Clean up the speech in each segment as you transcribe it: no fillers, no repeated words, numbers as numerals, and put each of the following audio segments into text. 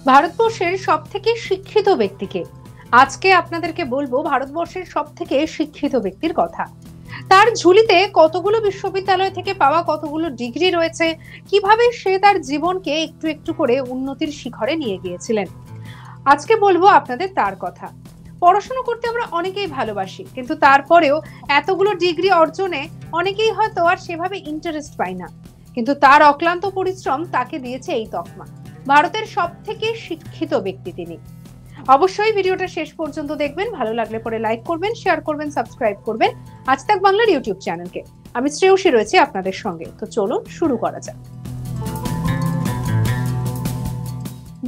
ভারতবর্ষের সবথেকে শিক্ষিত ব্যক্তিকে আজকে আপনাদেরকে বলবো। ভারতবর্ষের সবথেকে শিক্ষিত ব্যক্তির কথা। তার ঝুলিতে কতগুলো বিশ্ববিদ্যালয় থেকে পাওয়া কতগুলো ডিগ্রি রয়েছে, কিভাবে সে তার জীবনকে একটু একটু করে উন্নতির শিখরে নিয়ে গিয়েছিলেন। আজকে বলবো আপনাদের তার কথা। পড়াশোনা করতে আমরা অনেকেই ভালোবাসি, কিন্তু তারপরেও এতগুলো ডিগ্রি অর্জনে অনেকেই হয়তো আর সেভাবে ইন্টারেস্ট পায় না। কিন্তু তার অক্লান্ত পরিশ্রম তাকে দিয়েছে এই তকমা। ভারতের সবথেকে শিক্ষিত ব্যক্তি তিনি। অবশ্যই ভিডিওটা শেষ পর্যন্ত দেখবেন। ভালো লাগলে পরে লাইক করবেন, শেয়ার করবেন, সাবস্ক্রাইব করবেন আজ তাক বাংলার ইউটিউব চ্যানেলকে। আমি শ্রেয়সী রয়েছি আপনাদের সঙ্গে। তো চলুন শুরু করা যাক।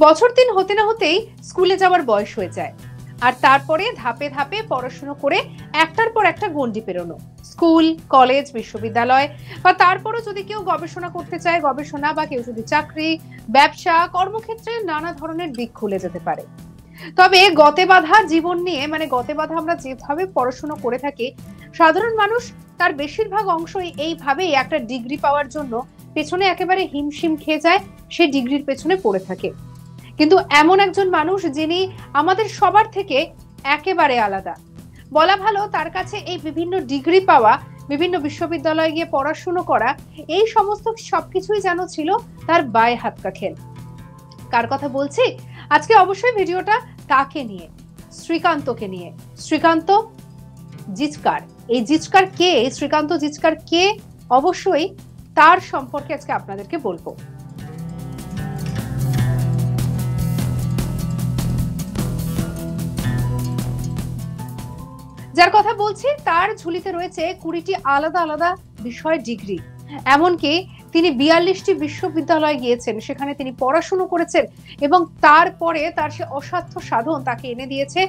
বছর 3 হতে না হতেই স্কুলে যাওয়ার বয়স হয়ে যায়, আর তারপরে ধাপে ধাপে পড়াশোনা করে একটার পর একটা গণ্ডি পেরোনো। স্কুল, কলেজ, বিশ্ববিদ্যালয়, বা তারপরও যদি কেউ গবেষণা করতে চায় গবেষণা, বা কেউ যদি চাকরি, ব্যবসা, কর্মক্ষেত্রে নানা ধরনের দিক খুলে যেতে পারে। তবে গতে বাঁধা জীবন নিয়ে, মানে গতে বাঁধা আমরা যেভাবে পড়াশোনা করে থাকি, সাধারণ মানুষ তার বেশিরভাগ অংশই এইভাবেই একটা ডিগ্রি পাওয়ার জন্য পেছনে একেবারে হিমশিম খেয়ে যায়, সে ডিগ্রির পেছনে পড়ে থাকে। কিন্তু এমন একজন মানুষ যিনি আমাদের সবার থেকে একেবারে আলাদা। বলা ভালো, তার কাছে এই বিভিন্ন ডিগ্রি পাওয়া, বিভিন্ন বিশ্ববিদ্যালয়ে গিয়ে পড়াশুনো করা, এই সমস্ত সবকিছুই যেন ছিল তার বায়ে হাত কা খেল। কার কথা বলছি? আজকে অবশ্যই ভিডিওটা তাকে নিয়ে, শ্রীকান্তকে নিয়ে। শ্রীকান্ত জিচকার। এই জিচকার কে? শ্রীকান্ত জিচকার কে? অবশ্যই তার সম্পর্কে আজকে আপনাদেরকে বলবো। যার কথা বলছি তার ঝুলিতে রয়েছে 20টি আলাদা আলাদা বিষয় ডিগ্রি। এমনকি তিনি 42টি বিশ্ববিদ্যালয়ে গিয়েছেন, সেখানে তিনি পড়াশুনো করেছেন, এবং তারপরে তার সে অসাধ্য সাধন তাকে এনে দিয়েছে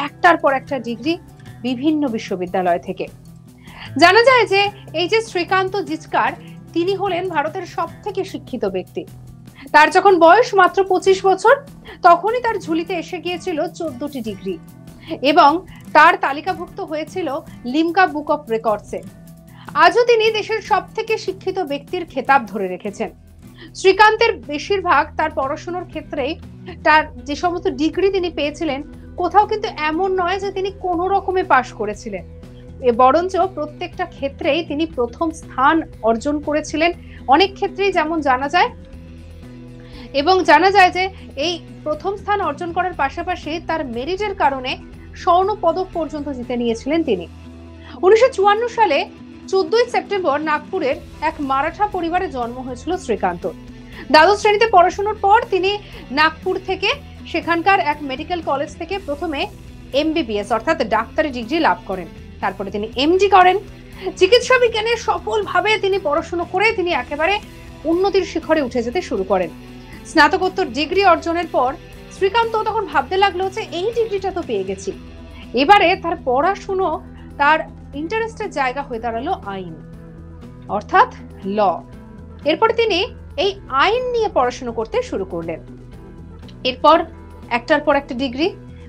একটার পর একটা ডিগ্রি বিভিন্ন বিশ্ববিদ্যালয় থেকে। জানা যায় যে এই যে শ্রীকান্ত জিচকার, তিনি হলেন ভারতের সবথেকে শিক্ষিত ব্যক্তি। তার যখন বয়স মাত্র 25 বছর, তখনই তার ঝুলিতে এসে গিয়েছিল 14টি ডিগ্রি, এবং তার তালিকাভুক্ত হয়েছিল লিমকা বুক অফ রেকর্ডসে। আজও তিনি দেশের সবথেকে শিক্ষিত ব্যক্তির খেতাব ধরে রেখেছেন। শ্রীকান্তের বেশিরভাগ তার পড়াশোনার ক্ষেত্রে তার যে সমস্ত ডিগ্রি তিনি পেয়েছিলেন, কোথাও কিন্তু এমন নয় যে তিনি কোনো রকমে পাশ করেছিলেন, বরঞ্চ প্রত্যেকটা ক্ষেত্রেই তিনি প্রথম স্থান অর্জন করেছিলেন। অনেক ক্ষেত্রেই যেমন জানা যায়, এবং জানা যায় যে এই প্রথম স্থান অর্জন করার পাশাপাশি তার মেরিটের কারণে স্বর্ণ পদক পর্যন্ত জিতে নিয়েছিলেন তিনি। 1954 সালে 14ই সেপ্টেম্বর নাগপুরের এক মারাঠা পরিবারে জন্ম হয়েছিল শ্রীকান্ত। দ্বাদশ শ্রেণীতে পড়াশোনার পর তিনি নাগপুর থেকে সেখানকার এক মেডিকেল কলেজ থেকে প্রথমে এমবিবিএস অর্থাৎ ডাক্তারি ডিগ্রি লাভ করেন। তারপরে তিনি এমডি করেন। চিকিৎসা বিজ্ঞানে সফলভাবে তিনি পড়াশোনা করে তিনি একেবারে উন্নতির শিখরে উঠে যেতে শুরু করেন। স্নাতকোত্তর ডিগ্রি অর্জনের পর শ্রীকান্ত তখন ভাবতে লাগলো যে এই ডিগ্রিটা তো পেয়ে গেছি, এবারে তার পড়াশুনো, তার ইন্টারেস্টের জায়গা হয়ে দাঁড়ালো আইন, অর্থাৎ ল। এরপর তিনি এই আইন নিয়ে পড়াশোনা করতে শুরু করলেন। এরপর একটার পর একটা ডিগ্রি,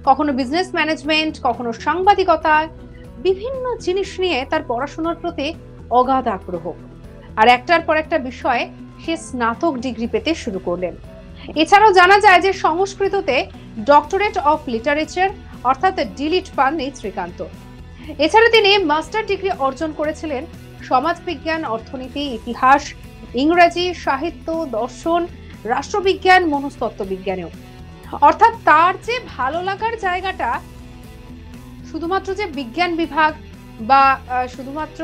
কখনো বিজনেস ম্যানেজমেন্ট, কখনো সাংবাদিকতা, বিভিন্ন জিনিস নিয়ে তার পড়াশোনার প্রতি অগাধ আগ্রহ। আর একটার পর একটা বিষয়ে সে স্নাতক ডিগ্রি পেতে শুরু করলেন। এছাড়াও জানা যায় যে সংস্কৃততে ডক্টরেট অফ লিটারেচার অর্থাৎ ডিলিট পান এই শ্রীকান্ত। এছাড়া তিনি মাস্টার ডিগ্রি অর্জন করেছিলেন সমাজবিজ্ঞান, অর্থনীতি, ইতিহাস, ইংরেজি, সাহিত্য, দর্শন, রাষ্ট্রবিজ্ঞান, মনস্তত্ত্ব বিজ্ঞানেও। অর্থাৎ তার যে ভালো লাগার জায়গাটা শুধুমাত্র যে বিজ্ঞান বিভাগ বা শুধুমাত্র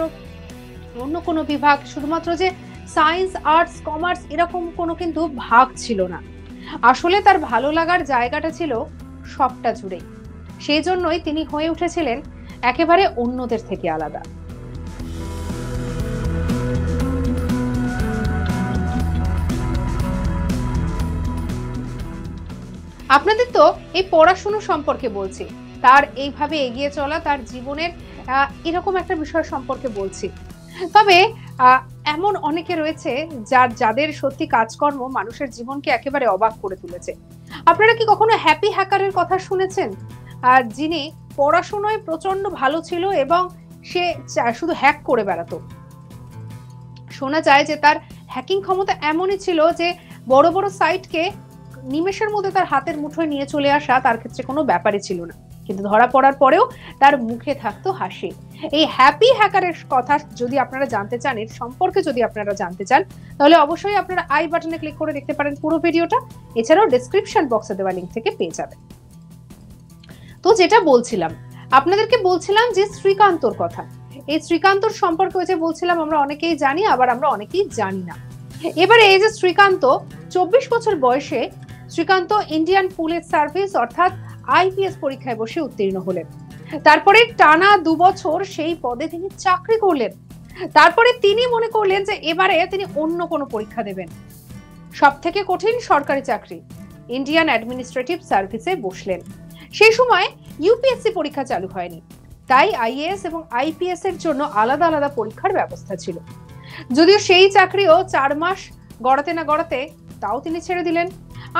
অন্য কোনো বিভাগ, শুধুমাত্র যে সায়েন্স, আর্টস, কমার্স, এরকম কোনো কিন্তু ভাগ ছিল না। আসলে তার ভালো লাগার জায়গাটা ছিল সবটা জুড়ে। সেই জন্যই তিনি হয়ে উঠেছিলেন একেবারে অন্যদের থেকে আলাদা। আপনাদের তো এই পড়াশোনা সম্পর্কে বলছি, তার এইভাবে এগিয়ে চলা, তার জীবনের এরকম একটা বিষয় সম্পর্কে বলছি। তবে এমন অনেকে রয়েছে যাদের সত্যি কাজকর্ম মানুষের জীবনকে একেবারে অবাক করে তুলেছে। আপনারা কি কখনো হ্যাপি হ্যাকারের কথা শুনেছেন? যিনি পড়াশোনায় প্রচন্ড ভালো ছিল এবং সে শুধু হ্যাক করে বেড়াতো। শোনা যায় যে তার হ্যাকিং ক্ষমতা এমনই ছিল যে বড় বড় সাইটকে নিমেষের মধ্যে তার হাতের মুঠোয় নিয়ে চলে আসা তার ক্ষেত্রে কোনো ব্যাপারই ছিল না, কিন্তু ধরা পড়ার পরেও তার মুখে থাকতো হাসি। এই হ্যাপি হ্যাকারের কথা যদি আপনারা জানতে চান, এর সম্পর্কে যদি আপনারা জানতে চান, তাহলে অবশ্যই আপনারা আই বাটনে ক্লিক করে দেখতে পারেন পুরো ভিডিওটা। এছাড়াও ডেসক্রিপশন বক্সে দেওয়া লিংক থেকে পেয়ে যাবেন। তো যেটা বলছিলাম, আপনাদেরকে বলছিলাম যে শ্রীকান্তর কথা। এই শ্রীকান্তর সম্পর্কে যে বলছিলাম, আমরা অনেকেই জানি, আবার আমরা অনেকেই জানি না। এবারে এই যে শ্রীকান্ত 24 বছর বয়সে শ্রীকান্ত ইন্ডিয়ান পুলিশ সার্ভিস অর্থাৎ আইপিএস পরীক্ষায় বসে উত্তীর্ণ হলেন। তারপরে টানা 2 বছর সেই পদে তিনি চাকরি করলেন। তারপরে তিনি মনে করলেন যে এবারে তিনি অন্য কোনো পরীক্ষা দেবেন। সবথেকে কঠিন সরকারি চাকরি ইন্ডিয়ান অ্যাডমিনিস্ট্রেটিভ সার্ভিসে বসলেন। সেই সময় ইউপিএসসি পরীক্ষা চালু হয়নি, তাই আইএএস এবং আইপিএস এর জন্য আলাদা আলাদা পরীক্ষার ব্যবস্থা ছিল। যদিও সেই চাকরিও 4 মাস গড়াতে না গড়াতে তাও তিনি ছেড়ে দিলেন।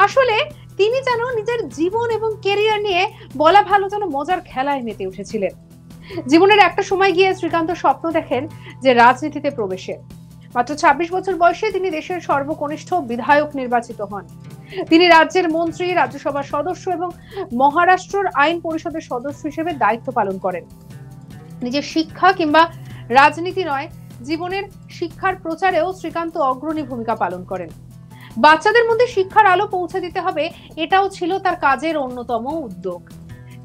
আসলে তিনি যেন নিজের জীবন এবং ক্যারিয়ার নিয়ে বলা ভালো যেন মজার খেলায় মেতে উঠেছিলেন। জীবনের একটা সময় গিয়ে শ্রীকান্ত স্বপ্ন দেখেন যে রাজনীতিতে প্রবেশের। মাত্র 26 বছর বয়সে তিনি দেশের সর্বকনিষ্ঠ বিধায়ক নির্বাচিত হন। তিনি রাজ্যের মন্ত্রী, রাজ্যসভার সদস্য এবং মহারাষ্ট্রের আইন পরিষদের সদস্য হিসেবে দায়িত্ব পালন করেন। নিজের শিক্ষা কিংবা রাজনীতি নয়, জীবনের শিক্ষার প্রচারেও শ্রীকান্ত অগ্রণী ভূমিকা পালন করেন। বাচ্চাদের মধ্যে শিক্ষার আলো পৌঁছে দিতে হবে, এটাও ছিল তার কাজের অন্যতম উদ্যোগ।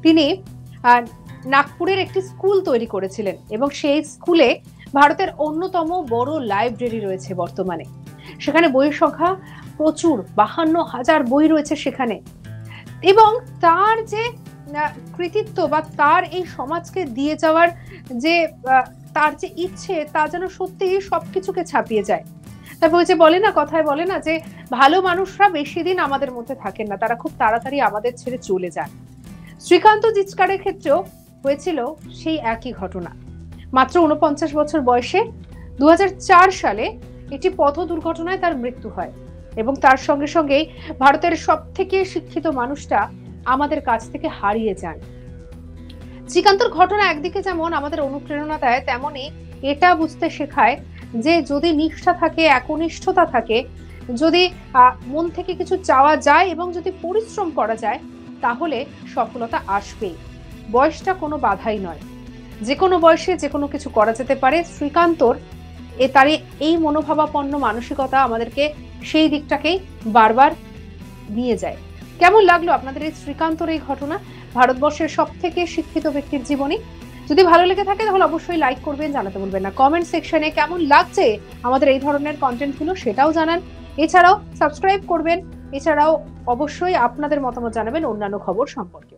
তিনি নাগপুরের একটি স্কুল তৈরি করেছিলেন এবং সেই স্কুলে ভারতের অন্যতম বড় লাইব্রেরি রয়েছে বর্তমানে। সেখানে বইয়ের সংখ্যা প্রচুর, 52,000 বই রয়েছে সেখানে। এবং তার যে কৃতিত্ব বা তার এই সমাজকে দিয়ে যাওয়ার যে তার যে ইচ্ছে, তা যেন সত্যি সবকিছুকে ছাপিয়ে যায়। তারপর যে বলে না, কথায় বলে না যে ভালো মানুষরা বেশি দিন আমাদের মধ্যে থাকেন না, তারা খুব তাড়াতাড়ি আমাদের ছেড়ে চলে যান। শ্রীকান্ত জিচকারের ক্ষেত্রেও হয়েছিল সেই একই ঘটনা। মাত্র 49 বছর বয়সে 2004 সালে একটি পথ দুর্ঘটনায় তার মৃত্যু হয় এবং তার সঙ্গে সঙ্গেই ভারতের সবথেকে শিক্ষিত মানুষটা আমাদের কাছ থেকে হারিয়ে যান। শ্রীকান্তর ঘটনা একদিকে যেমন আমাদের অনুপ্রেরণা দেয়, তেমনি এটা বুঝতে শেখায় যে যদি নিষ্ঠা থাকে, একনিষ্ঠতা থাকে, যদি মন থেকে কিছু চাওয়া যায় এবং যদি পরিশ্রম করা যায়, তাহলে সফলতা আসবেই। বয়সটা কোনো বাধাই নয়, যে কোনো বয়সে যে কোনো কিছু করা যেতে পারে। শ্রীকান্তর তার এই মনোভাবাপন্ন মানসিকতা আমাদেরকে সেই দিকটাকেই বারবার নিয়ে যায়। কেমন লাগলো আপনাদের এই শ্রীকান্তর এই ঘটনা, ভারতবর্ষের সবথেকে শিক্ষিত ব্যক্তির জীবনী? যদি ভালো লেগে থাকে তাহলে অবশ্যই লাইক করবেন, জানাতে বলবেন না। কমেন্ট সেকশনে কেমন লাগছে আমাদের এই ধরনের কন্টেন্টগুলো সেটাও জানান। এছাড়াও সাবস্ক্রাইব করবেন। এছাড়াও অবশ্যই আপনাদের মতামত জানাবেন অন্যান্য খবর সম্পর্কে।